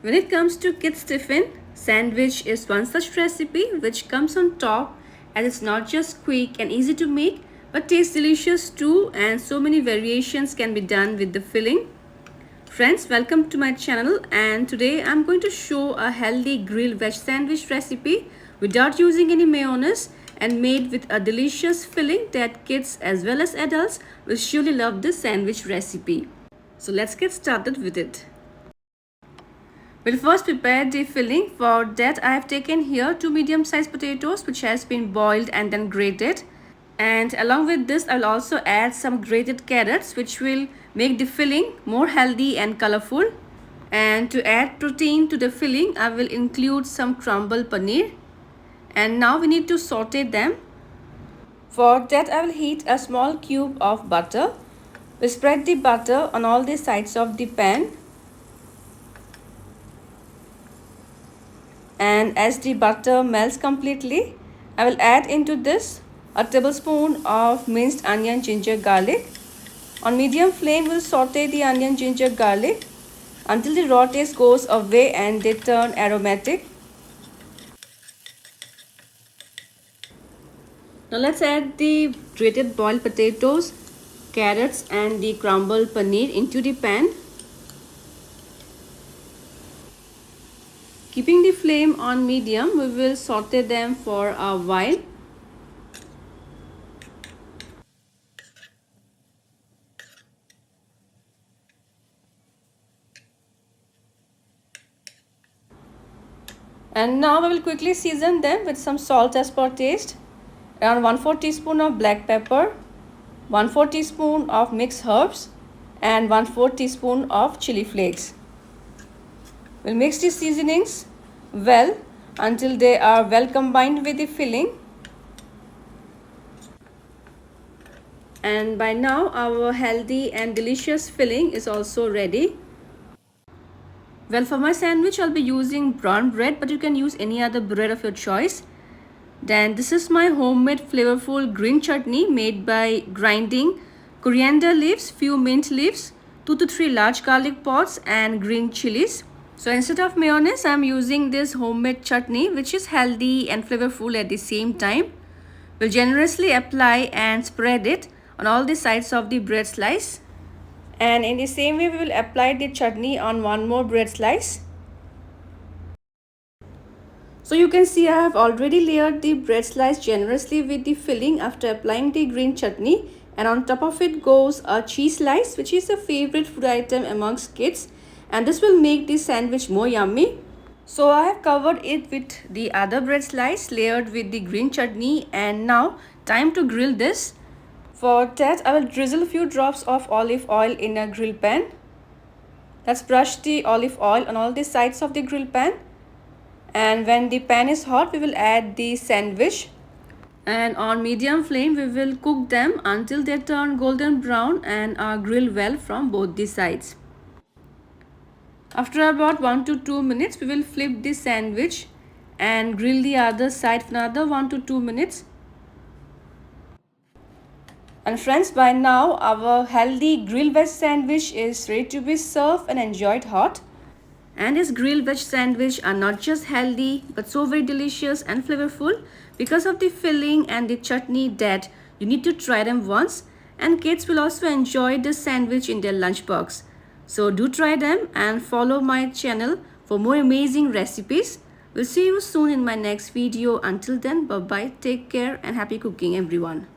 When it comes to kids' tiffin, sandwich is one such recipe which comes on top, as it's not just quick and easy to make but tastes delicious too, and so many variations can be done with the filling. Friends, welcome to my channel, and today I'm going to show a healthy grilled veg sandwich recipe without using any mayonnaise and made with a delicious filling that kids as well as adults will surely love this sandwich recipe. So let's get started with it. We'll first prepare the filling. For that, I have taken here 2 medium-sized potatoes which has been boiled and then grated. And along with this, I'll also add some grated carrots which will make the filling more healthy and colorful. And to add protein to the filling, I will include some crumbled paneer. And now we need to saute them. For that, I will heat a small cube of butter. We'll spread the butter on all the sides of the pan. And as the butter melts completely, I will add into this a tablespoon of minced onion, ginger, garlic. On medium flame, we'll saute the onion, ginger, garlic until the raw taste goes away and they turn aromatic. Now let's add the grated boiled potatoes, carrots and the crumbled paneer into the pan. Keeping the flame on medium, we will saute them for a while. And now we will quickly season them with some salt as per taste, around 1/4 teaspoon of black pepper, 1/4 teaspoon of mixed herbs and 1/4 teaspoon of chili flakes. We'll mix the seasonings well until they are well combined with the filling. And by now our healthy and delicious filling is also ready. Well, for my sandwich I'll be using brown bread, but you can use any other bread of your choice. Then this is my homemade flavorful green chutney made by grinding coriander leaves, few mint leaves, 2 to 3 large garlic pods and green chilies. So instead of mayonnaise, I'm using this homemade chutney which is healthy and flavorful at the same time. We'll generously apply and spread it on all the sides of the bread slice. And in the same way, we will apply the chutney on one more bread slice. So you can see I have already layered the bread slice generously with the filling after applying the green chutney. And on top of it goes a cheese slice, which is a favorite food item amongst kids. And this will make the sandwich more yummy. So I have covered it with the other bread slice layered with the green chutney, and now time to grill this. For that, I will drizzle a few drops of olive oil in a grill pan. Let's brush the olive oil on all the sides of the grill pan. And when the pan is hot, we will add the sandwich. And on medium flame, we will cook them until they turn golden brown and are grilled well from both the sides. After about 1 to 2 minutes, we will flip the sandwich and grill the other side for another 1 to 2 minutes. And friends, by now our healthy grilled veg sandwich is ready to be served and enjoyed hot. And this grilled veg sandwich are not just healthy but so very delicious and flavorful because of the filling and the chutney that you need to try them once. And kids will also enjoy this sandwich in their lunchbox. So do try them and follow my channel for more amazing recipes. We'll see you soon in my next video. Until then, bye bye, take care and happy cooking everyone.